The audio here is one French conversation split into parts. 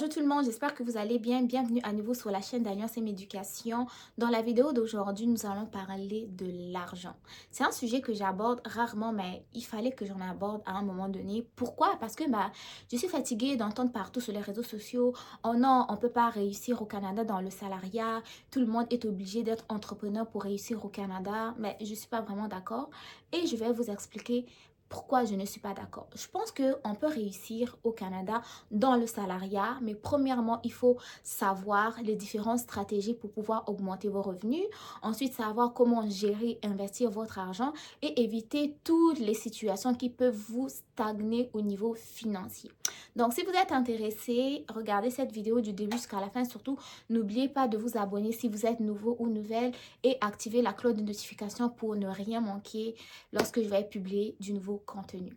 Bonjour tout le monde, j'espère que vous allez bien. Bienvenue à nouveau sur la chaîne d'Alliance M Éducation. Dans la vidéo d'aujourd'hui, nous allons parler de l'argent. C'est un sujet que j'aborde rarement, mais il fallait que j'en aborde à un moment donné. Pourquoi? Parce que je suis fatiguée d'entendre partout sur les réseaux sociaux, oh non, on ne peut pas réussir au Canada dans le salariat, tout le monde est obligé d'être entrepreneur pour réussir au Canada, mais je ne suis pas vraiment d'accord et je vais vous expliquer pourquoi je ne suis pas d'accord. Je pense qu'on peut réussir au Canada dans le salariat, mais premièrement, il faut savoir les différentes stratégies pour pouvoir augmenter vos revenus. Ensuite, savoir comment gérer, investir votre argent et éviter toutes les situations qui peuvent vous stagner au niveau financier. Donc, si vous êtes intéressé, regardez cette vidéo du début jusqu'à la fin. Surtout, n'oubliez pas de vous abonner si vous êtes nouveau ou nouvelle et activer la cloche de notification pour ne rien manquer lorsque je vais publier du nouveau contenu.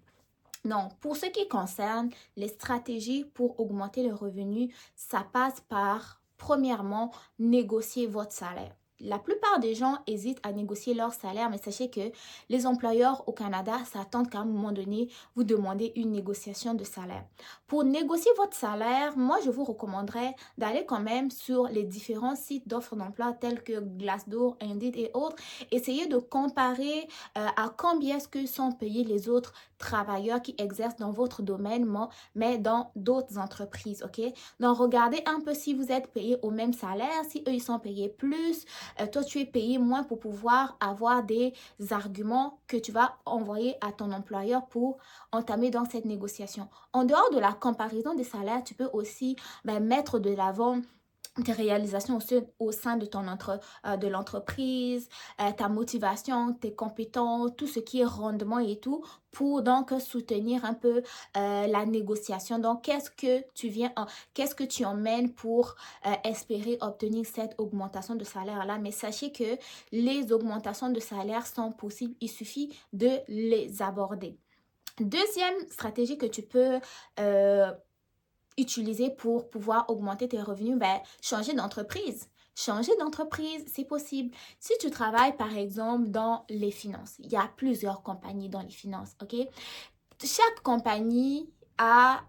Non, pour ce qui concerne les stratégies pour augmenter le revenu, ça passe par, premièrement, négocier votre salaire. La plupart des gens hésitent à négocier leur salaire, mais sachez que les employeurs au Canada s'attendent qu'à un moment donné, vous demandez une négociation de salaire. Pour négocier votre salaire, moi, je vous recommanderais d'aller quand même sur les différents sites d'offres d'emploi tels que Glassdoor, Indeed et autres. Essayez de comparer à combien est-ce que sont payés les autres travailleurs qui exercent dans votre domaine, mais dans d'autres entreprises, ok? Donc, regardez un peu si vous êtes payé au même salaire, si eux, ils sont payés plus, toi, tu es payé moins pour pouvoir avoir des arguments que tu vas envoyer à ton employeur pour entamer dans cette négociation. En dehors de la comparaison des salaires, tu peux aussi mettre de l'avant tes réalisations au sein de de l'entreprise, ta motivation, tes compétences, tout ce qui est rendement et tout, pour donc soutenir un peu la négociation. Donc, qu'est-ce que tu emmènes pour espérer obtenir cette augmentation de salaire-là? Mais sachez que les augmentations de salaire sont possibles, il suffit de les aborder. Deuxième stratégie que tu peux utiliser pour pouvoir augmenter tes revenus, changer d'entreprise. Changer d'entreprise, c'est possible. Si tu travailles, par exemple, dans les finances, il y a plusieurs compagnies dans les finances, ok? Chaque compagnie a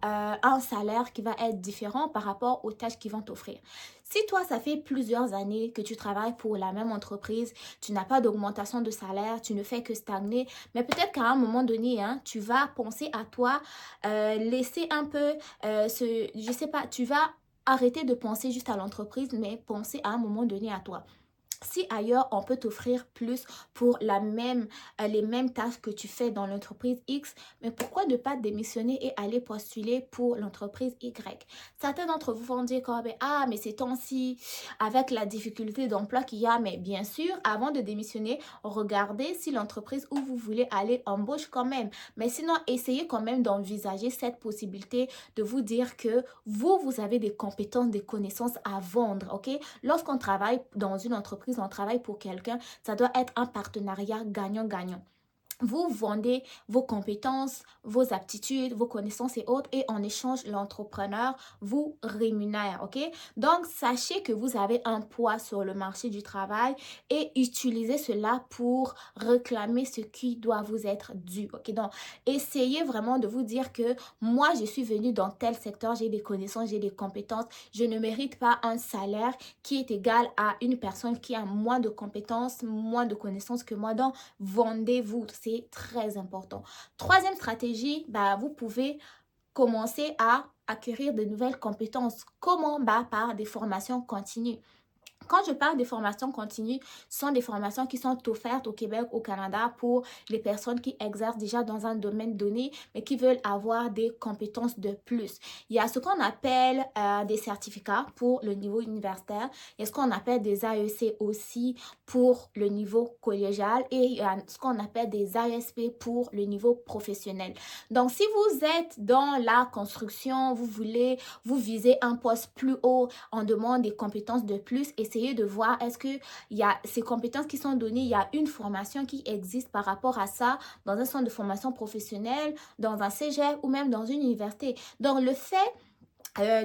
un salaire qui va être différent par rapport aux tâches qu'ils vont t'offrir. Si toi, ça fait plusieurs années que tu travailles pour la même entreprise, tu n'as pas d'augmentation de salaire, tu ne fais que stagner, mais peut-être qu'à un moment donné, tu vas penser à toi, laisser un peu je sais pas, tu vas arrêter de penser juste à l'entreprise, mais penser à un moment donné à toi. Si ailleurs, on peut t'offrir plus pour les mêmes tâches que tu fais dans l'entreprise X, mais pourquoi ne pas démissionner et aller postuler pour l'entreprise Y? Certains d'entre vous vont dire comme, ah, mais ces temps-ci, avec la difficulté d'emploi qu'il y a, mais bien sûr, avant de démissionner, regardez si l'entreprise où vous voulez aller embauche quand même. Mais sinon, essayez quand même d'envisager cette possibilité de vous dire que vous avez des compétences, des connaissances à vendre, ok? Lorsqu'on travaille dans une entreprise, on travaille pour quelqu'un, ça doit être un partenariat gagnant-gagnant. Vous vendez vos compétences, vos aptitudes, vos connaissances et autres et en échange, l'entrepreneur vous rémunère, ok? Donc, sachez que vous avez un poids sur le marché du travail et utilisez cela pour réclamer ce qui doit vous être dû, ok? Donc, essayez vraiment de vous dire que moi, je suis venue dans tel secteur, j'ai des connaissances, j'ai des compétences, je ne mérite pas un salaire qui est égal à une personne qui a moins de compétences, moins de connaissances que moi. Donc, vendez-vous, c'est très important. Troisième stratégie, vous pouvez commencer à acquérir de nouvelles compétences. Comment? Par des formations continues. Quand je parle des formations continues, ce sont des formations qui sont offertes au Québec, au Canada pour les personnes qui exercent déjà dans un domaine donné, mais qui veulent avoir des compétences de plus. Il y a ce qu'on appelle des certificats pour le niveau universitaire. Il y a ce qu'on appelle des AEC aussi pour le niveau collégial et il y a ce qu'on appelle des ASP pour le niveau professionnel. Donc, si vous êtes dans la construction, vous visez un poste plus haut, on demande des compétences de plus, essayez de voir est-ce qu'il y a ces compétences qui sont données, il y a une formation qui existe par rapport à ça dans un centre de formation professionnelle, dans un cégep ou même dans une université. Donc, le fait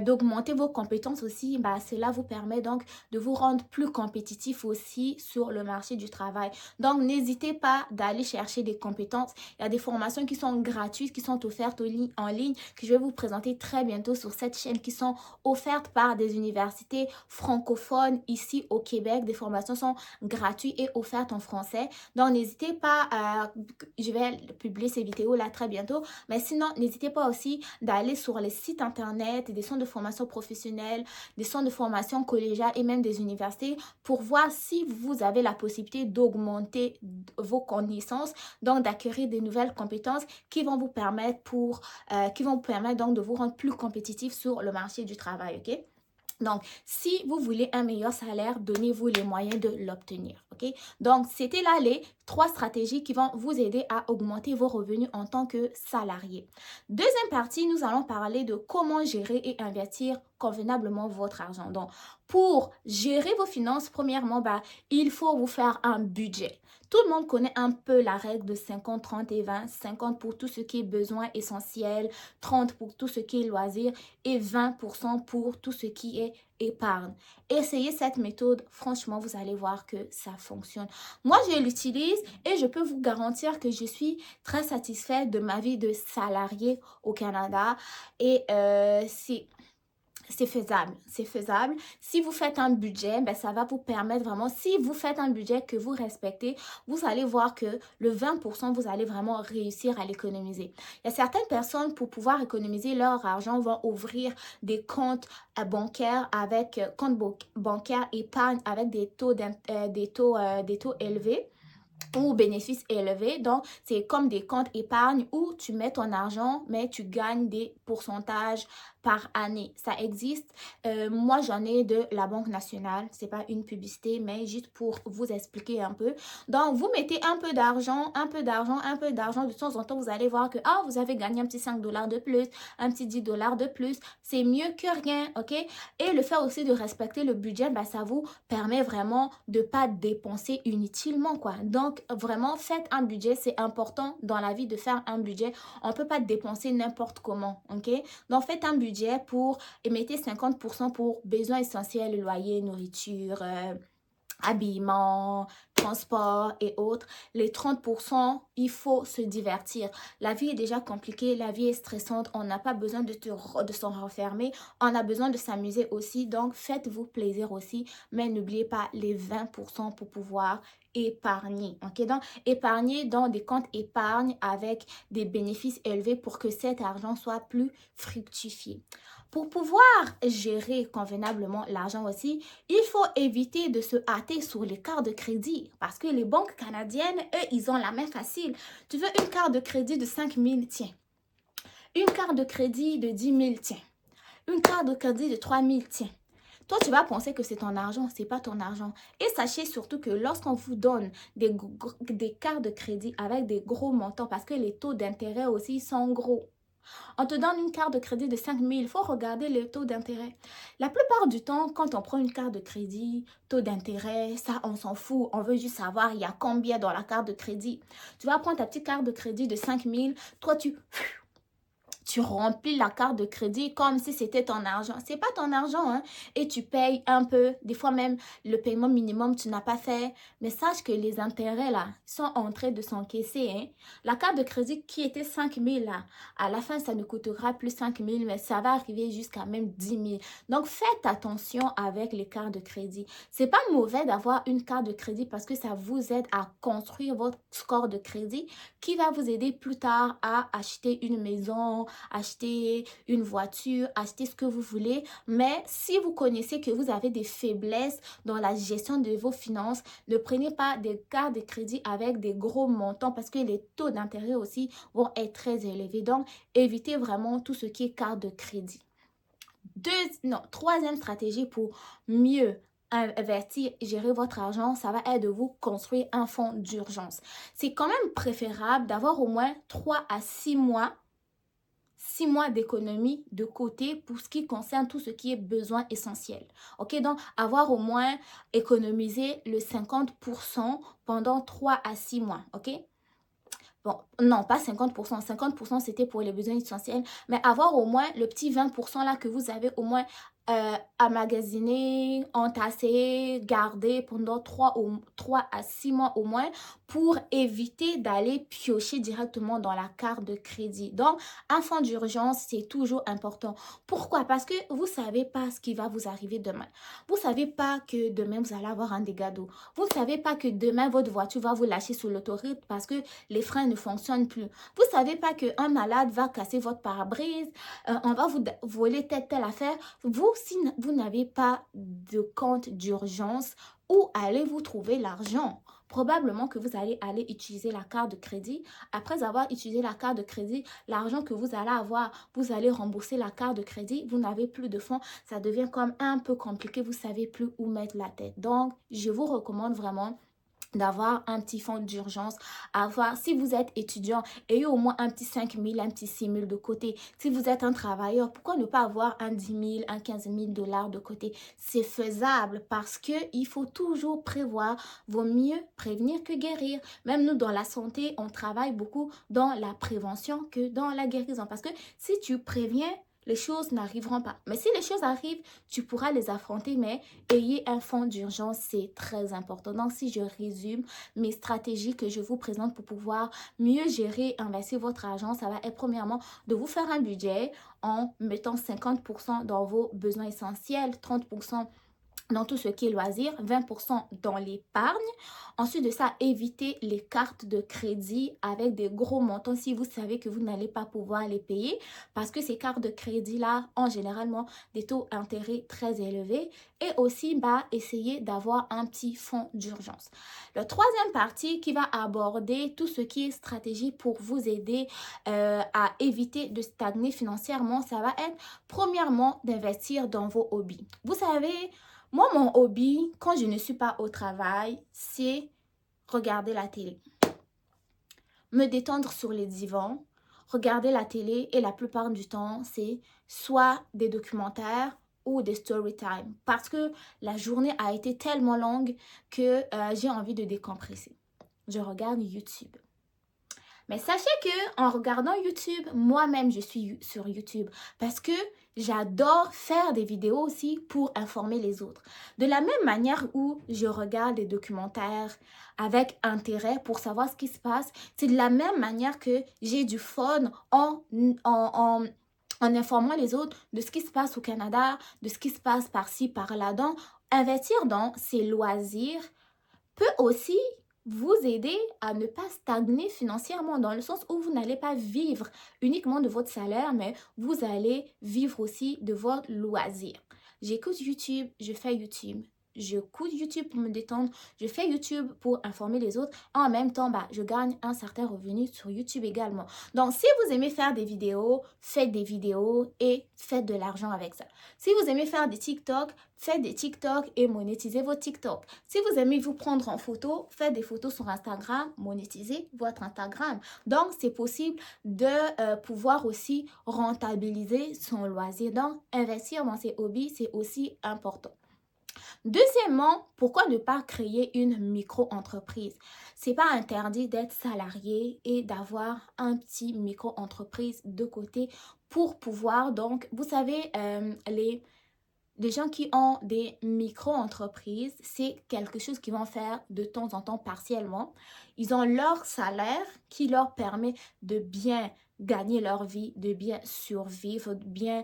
d'augmenter vos compétences aussi, bah, cela vous permet donc de vous rendre plus compétitif aussi sur le marché du travail. Donc, n'hésitez pas d'aller chercher des compétences. Il y a des formations qui sont gratuites, qui sont offertes en ligne, que je vais vous présenter très bientôt sur cette chaîne, qui sont offertes par des universités francophones ici au Québec. Des formations sont gratuites et offertes en français. Donc, n'hésitez pas à... Je vais publier ces vidéos là très bientôt. Mais sinon, n'hésitez pas aussi d'aller sur les sites internet, des centres de formation professionnelle, des centres de formation collégiale et même des universités pour voir si vous avez la possibilité d'augmenter vos connaissances, donc d'acquérir des nouvelles compétences qui vont vous permettre donc de vous rendre plus compétitif sur le marché du travail, ok? Donc, si vous voulez un meilleur salaire, donnez-vous les moyens de l'obtenir, ok? Donc, c'était là les 3 stratégies qui vont vous aider à augmenter vos revenus en tant que salarié. Deuxième partie, nous allons parler de comment gérer et investir convenablement votre argent. Donc, pour gérer vos finances, premièrement, il faut vous faire un budget. Tout le monde connaît un peu la règle de 50, 30 et 20. 50 pour tout ce qui est besoin essentiel, 30 pour tout ce qui est loisir et 20% pour tout ce qui est épargne. Essayez cette méthode, franchement, vous allez voir que ça fonctionne. Moi, je l'utilise et je peux vous garantir que je suis très satisfaite de ma vie de salarié au Canada et c'est faisable, c'est faisable. Si vous faites un budget, ça va vous permettre vraiment, si vous faites un budget que vous respectez, vous allez voir que le 20%, vous allez vraiment réussir à l'économiser. Il y a certaines personnes, pour pouvoir économiser leur argent, vont ouvrir des comptes bancaires avec compte bancaire épargne avec des taux élevés ou bénéfices élevés. Donc, c'est comme des comptes épargne où tu mets ton argent, mais tu gagnes des pourcentages par année. Ça existe. Moi, j'en ai de la Banque nationale. C'est pas une publicité, mais juste pour vous expliquer un peu. Donc, vous mettez un peu d'argent, un peu d'argent, un peu d'argent. De temps en temps, vous allez voir que, vous avez gagné un petit 5 $ de plus, un petit 10 $ de plus. C'est mieux que rien, ok? Et le fait aussi de respecter le budget, ça vous permet vraiment de pas dépenser inutilement, quoi. Donc, vraiment, faites un budget. C'est important dans la vie de faire un budget. On peut pas dépenser n'importe comment, ok? Donc, faites un budget et mettez 50% pour besoins essentiels, loyer, nourriture, habillement, transport et autres. Les 30%, il faut se divertir. La vie est déjà compliquée, la vie est stressante. On n'a pas besoin de s'en renfermer. On a besoin de s'amuser aussi. Donc, faites-vous plaisir aussi. Mais n'oubliez pas les 20% pour pouvoir épargner. Ok, donc épargner dans des comptes épargne avec des bénéfices élevés pour que cet argent soit plus fructifié. Pour pouvoir gérer convenablement l'argent aussi, il faut éviter de se hâter sur les cartes de crédit parce que les banques canadiennes, eux, ils ont la main facile. Tu veux une carte de crédit de 5 000, tiens. Une carte de crédit de 10 000, tiens. Une carte de crédit de 3 000, tiens. Toi, tu vas penser que c'est ton argent, c'est pas ton argent. Et sachez surtout que lorsqu'on vous donne des cartes de crédit avec des gros montants, parce que les taux d'intérêt aussi sont gros. On te donne une carte de crédit de 5 000, il faut regarder le taux d'intérêt. La plupart du temps, quand on prend une carte de crédit, taux d'intérêt, ça, on s'en fout. On veut juste savoir il y a combien dans la carte de crédit. Tu vas prendre ta petite carte de crédit de 5 000, toi, tu remplis la carte de crédit comme si c'était ton argent. C'est pas ton argent, hein. Et tu payes un peu. Des fois même, le paiement minimum, tu n'as pas fait. Mais sache que les intérêts, là, sont en train de s'encaisser, hein. La carte de crédit qui était 5 000, là, à la fin, ça ne coûtera plus 5 000, mais ça va arriver jusqu'à même 10 000. Donc, faites attention avec les cartes de crédit. C'est pas mauvais d'avoir une carte de crédit parce que ça vous aide à construire votre score de crédit qui va vous aider plus tard à acheter une maison, acheter une voiture, acheter ce que vous voulez. Mais si vous connaissez que vous avez des faiblesses dans la gestion de vos finances, ne prenez pas des cartes de crédit avec des gros montants parce que les taux d'intérêt aussi vont être très élevés. Donc, évitez vraiment tout ce qui est carte de crédit. Troisième stratégie pour mieux investir, gérer votre argent, ça va être de vous construire un fonds d'urgence. C'est quand même préférable d'avoir au moins 3 à 6 mois d'économie de côté pour ce qui concerne tout ce qui est besoin essentiel. Ok, donc avoir au moins économisé le 50% pendant 3 à 6 mois. Ok, Bon, non, pas 50%. 50%, c'était pour les besoins essentiels. Mais avoir au moins le petit 20% là que vous avez au moins emmagasiné, entassé, gardé pendant 3 à 6 mois au moins pour éviter d'aller piocher directement dans la carte de crédit. Donc, un fonds d'urgence, c'est toujours important. Pourquoi? Parce que vous ne savez pas ce qui va vous arriver demain. Vous ne savez pas que demain, vous allez avoir un dégât d'eau. Vous ne savez pas que demain, votre voiture va vous lâcher sur l'autoroute parce que les freins ne fonctionnent plus. Vous ne savez pas qu'un malade va casser votre pare-brise, on va vous voler telle affaire. Vous, si vous n'avez pas de compte d'urgence, où allez-vous trouver l'argent? Probablement que vous allez aller utiliser la carte de crédit. Après avoir utilisé la carte de crédit, l'argent que vous allez avoir, vous allez rembourser la carte de crédit. Vous n'avez plus de fonds. Ça devient comme un peu compliqué. Vous ne savez plus où mettre la tête. Donc, je vous recommande vraiment d'avoir un petit fonds d'urgence, si vous êtes étudiant, ayez au moins un petit 5 000, un petit 6 000 de côté. Si vous êtes un travailleur, pourquoi ne pas avoir un 10 000, un 15 000 dollars de côté? C'est faisable parce que il faut toujours prévoir. Vaut mieux prévenir que guérir. Même nous, dans la santé, on travaille beaucoup dans la prévention que dans la guérison. Parce que si tu préviens, les choses n'arriveront pas. Mais si les choses arrivent, tu pourras les affronter, mais ayez un fonds d'urgence, c'est très important. Donc, si je résume mes stratégies que je vous présente pour pouvoir mieux gérer, investir votre argent, ça va être premièrement de vous faire un budget en mettant 50% dans vos besoins essentiels, 30% dans tout ce qui est loisirs, 20% dans l'épargne. Ensuite de ça, évitez les cartes de crédit avec des gros montants si vous savez que vous n'allez pas pouvoir les payer parce que ces cartes de crédit-là ont généralement des taux d'intérêt très élevés. Et aussi, essayez d'avoir un petit fonds d'urgence. La troisième partie qui va aborder tout ce qui est stratégie pour vous aider à éviter de stagner financièrement, ça va être premièrement d'investir dans vos hobbies. Vous savez, moi, mon hobby, quand je ne suis pas au travail, c'est regarder la télé. Me détendre sur les divans, regarder la télé et la plupart du temps, c'est soit des documentaires ou des story time parce que la journée a été tellement longue que j'ai envie de décompresser. Je regarde YouTube. Mais sachez que en regardant YouTube, moi-même, je suis sur YouTube parce que j'adore faire des vidéos aussi pour informer les autres. De la même manière où je regarde des documentaires avec intérêt pour savoir ce qui se passe, c'est de la même manière que j'ai du fun en informant les autres de ce qui se passe au Canada, de ce qui se passe par-ci, par-là. Donc, investir dans ces loisirs peut aussi vous aider à ne pas stagner financièrement dans le sens où vous n'allez pas vivre uniquement de votre salaire, mais vous allez vivre aussi de votre loisir. J'écoute YouTube, je fais YouTube. J'écoute YouTube pour me détendre, je fais YouTube pour informer les autres. En même temps, je gagne un certain revenu sur YouTube également. Donc, si vous aimez faire des vidéos, faites des vidéos et faites de l'argent avec ça. Si vous aimez faire des TikTok, faites des TikTok et monétisez vos TikTok. Si vous aimez vous prendre en photo, faites des photos sur Instagram, monétisez votre Instagram. Donc, c'est possible de pouvoir aussi rentabiliser son loisir. Donc, investir dans ses hobbies, c'est aussi important. Deuxièmement, pourquoi ne pas créer une micro-entreprise? C'est pas interdit d'être salarié et d'avoir un petit micro-entreprise de côté pour pouvoir, donc, vous savez, les gens qui ont des micro-entreprises, c'est quelque chose qu'ils vont faire de temps en temps partiellement. Ils ont leur salaire qui leur permet de bien gagner leur vie, de bien survivre, de bien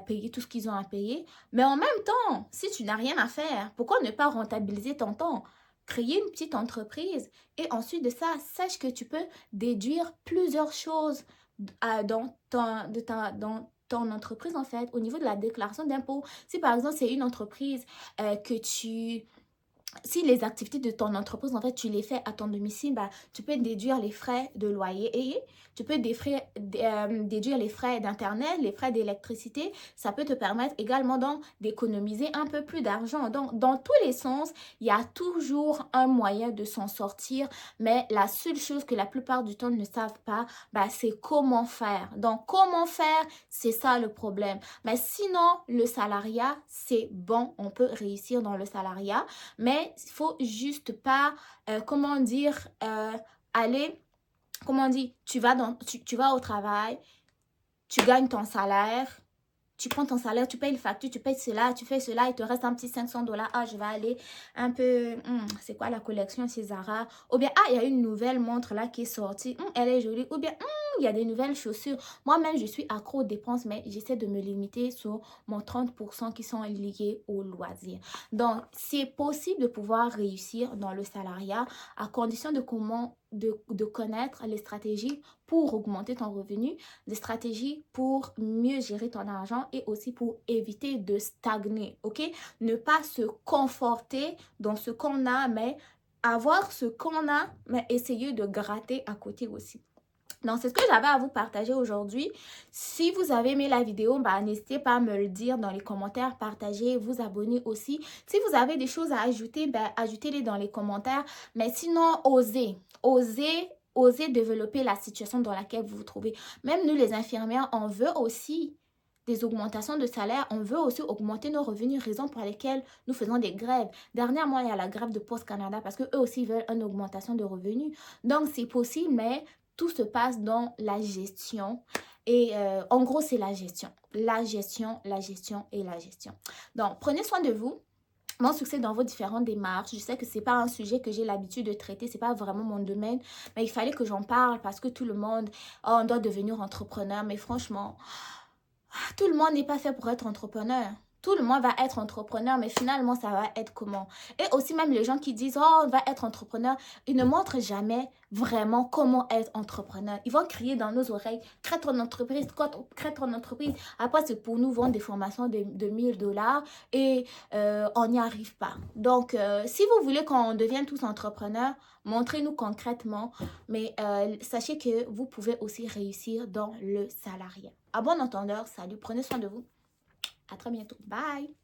payer tout ce qu'ils ont à payer. Mais en même temps, si tu n'as rien à faire, pourquoi ne pas rentabiliser ton temps? Créer une petite entreprise et ensuite de ça, sache que tu peux déduire plusieurs choses dans ton entreprise en fait, au niveau de la déclaration d'impôt. Si par exemple c'est une entreprise si les activités de ton entreprise, en fait, tu les fais à ton domicile, tu peux déduire les frais de loyer et tu peux déduire les frais d'Internet, les frais d'électricité. Ça peut te permettre également donc d'économiser un peu plus d'argent. Donc, dans tous les sens, il y a toujours un moyen de s'en sortir. Mais la seule chose que la plupart du temps ne savent pas, c'est comment faire. Donc, comment faire, c'est ça le problème. Mais sinon, le salariat, c'est bon. On peut réussir dans le salariat. Mais il faut juste pas, aller comment on dit, tu vas au travail, tu gagnes ton salaire, tu prends ton salaire, tu payes le facture, tu payes cela, tu fais cela, il te reste un petit 500 $. Ah, je vais aller un peu, c'est quoi la collection chez Zara? Ou bien, ah, il y a une nouvelle montre là qui est sortie, elle est jolie. Ou bien, il y a des nouvelles chaussures. Moi-même, je suis accro aux dépenses, mais j'essaie de me limiter sur mon 30% qui sont liés au loisir. Donc, c'est possible de pouvoir réussir dans le salariat à condition de connaître les stratégies pour augmenter ton revenu, des stratégies pour mieux gérer ton argent et aussi pour éviter de stagner, ok? Ne pas se conforter dans ce qu'on a, mais avoir ce qu'on a, mais essayer de gratter à côté aussi. Donc, c'est ce que j'avais à vous partager aujourd'hui. Si vous avez aimé la vidéo, n'hésitez pas à me le dire dans les commentaires, partagez, vous abonnez aussi. Si vous avez des choses à ajouter, ajoutez-les dans les commentaires. Mais sinon, osez développer la situation dans laquelle vous vous trouvez. Même nous, les infirmières, on veut aussi des augmentations de salaire. On veut aussi augmenter nos revenus, raison pour lesquelles nous faisons des grèves. Dernièrement, il y a la grève de Post Canada parce qu'eux aussi veulent une augmentation de revenus. Donc, c'est possible, mais tout se passe dans la gestion. Et en gros, c'est la gestion. La gestion, la gestion et la gestion. Donc, prenez soin de vous. Mon succès dans vos différentes démarches. Je sais que c'est pas un sujet que j'ai l'habitude de traiter, c'est pas vraiment mon domaine, mais il fallait que j'en parle parce que tout le monde, oh, on doit devenir entrepreneur. Mais franchement, tout le monde n'est pas fait pour être entrepreneur. Tout le monde va être entrepreneur, mais finalement, ça va être comment? Et aussi, même les gens qui disent, oh, on va être entrepreneur, ils ne montrent jamais vraiment comment être entrepreneur. Ils vont crier dans nos oreilles, crée ton entreprise, crée ton entreprise. Après, c'est pour nous vendre des formations de 1000 $ et on n'y arrive pas. Donc, si vous voulez qu'on devienne tous entrepreneurs, montrez-nous concrètement, mais sachez que vous pouvez aussi réussir dans le salariat. À bon entendeur, salut, prenez soin de vous. À très bientôt. Bye!